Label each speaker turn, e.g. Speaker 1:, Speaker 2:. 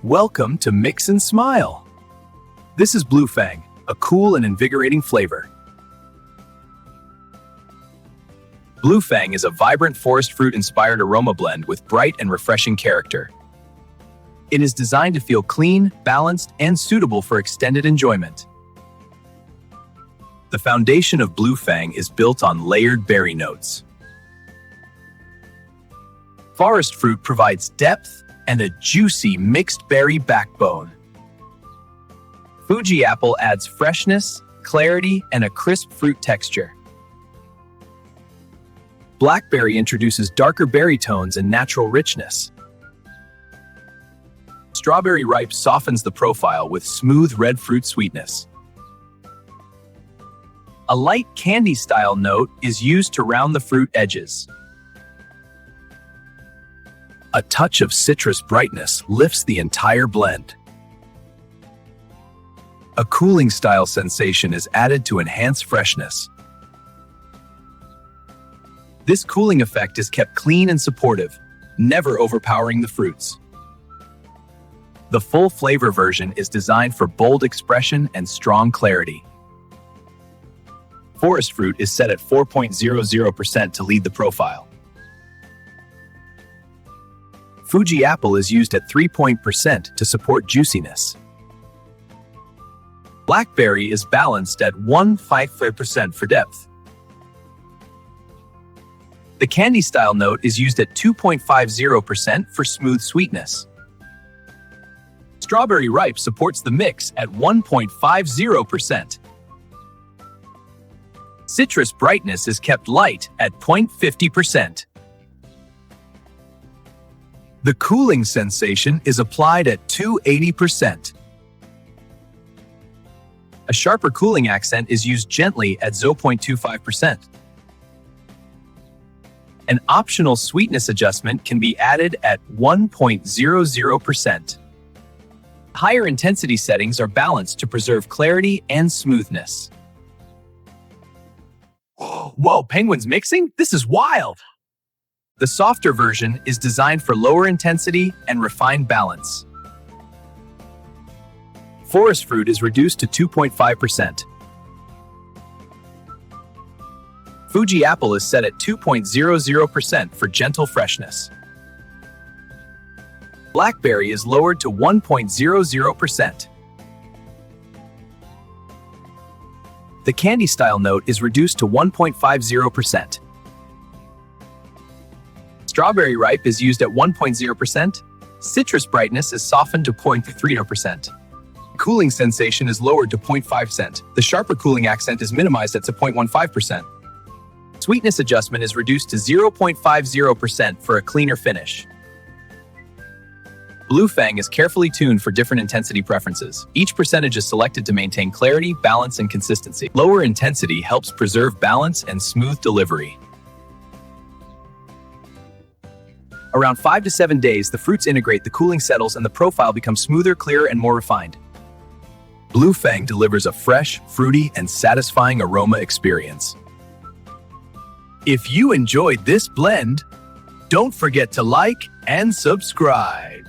Speaker 1: Welcome to Mix and Smile. This is Blue Fang, a cool and invigorating flavor. Blue Fang is a vibrant forest fruit-inspired aroma blend with bright and refreshing character. It is designed to feel clean, balanced, and suitable for extended enjoyment. The foundation of Blue Fang is built on layered berry notes. Forest fruit provides depth and a juicy mixed berry backbone. Fuji apple adds freshness, clarity, and a crisp fruit texture. Blackberry introduces darker berry tones and natural richness. Strawberry ripe softens the profile with smooth red fruit sweetness. A light candy-style note is used to round the fruit edges. A touch of citrus brightness lifts the entire blend. A cooling-style sensation is added to enhance freshness. This cooling effect is kept clean and supportive, never overpowering the fruits. The full flavor version is designed for bold expression and strong clarity. Forest fruit is set at 4.00% to lead the profile. Fuji apple is used at 3% to support juiciness. Blackberry is balanced at 1.5% for depth. The candy-style note is used at 2.50% for smooth sweetness. Strawberry ripe supports the mix at 1.50%. Citrus brightness is kept light at 0.50%. The cooling sensation is applied at 280%. A sharper cooling accent is used gently at 0.25%. An optional sweetness adjustment can be added at 1.00%. Higher intensity settings are balanced to preserve clarity and smoothness. Whoa, penguins mixing? This is wild! The softer version is designed for lower intensity and refined balance. Forest fruit is reduced to 2.5%. Fuji apple is set at 2.00% for gentle freshness. Blackberry is lowered to 1.00%. The candy-style note is reduced to 1.50%. Strawberry ripe is used at 1.0%. Citrus brightness is softened to 0.30%. Cooling sensation is lowered to 0.5%. The sharper cooling accent is minimized at 0.15%. Sweetness adjustment is reduced to 0.50% for a cleaner finish. Blue Fang is carefully tuned for different intensity preferences. Each percentage is selected to maintain clarity, balance, and consistency. Lower intensity helps preserve balance and smooth delivery. Around 5 to 7 days, the fruits integrate, the cooling settles, and the profile becomes smoother, clearer, and more refined. Blue Fang delivers a fresh, fruity, and satisfying aroma experience. If you enjoyed this blend, don't forget to like and subscribe.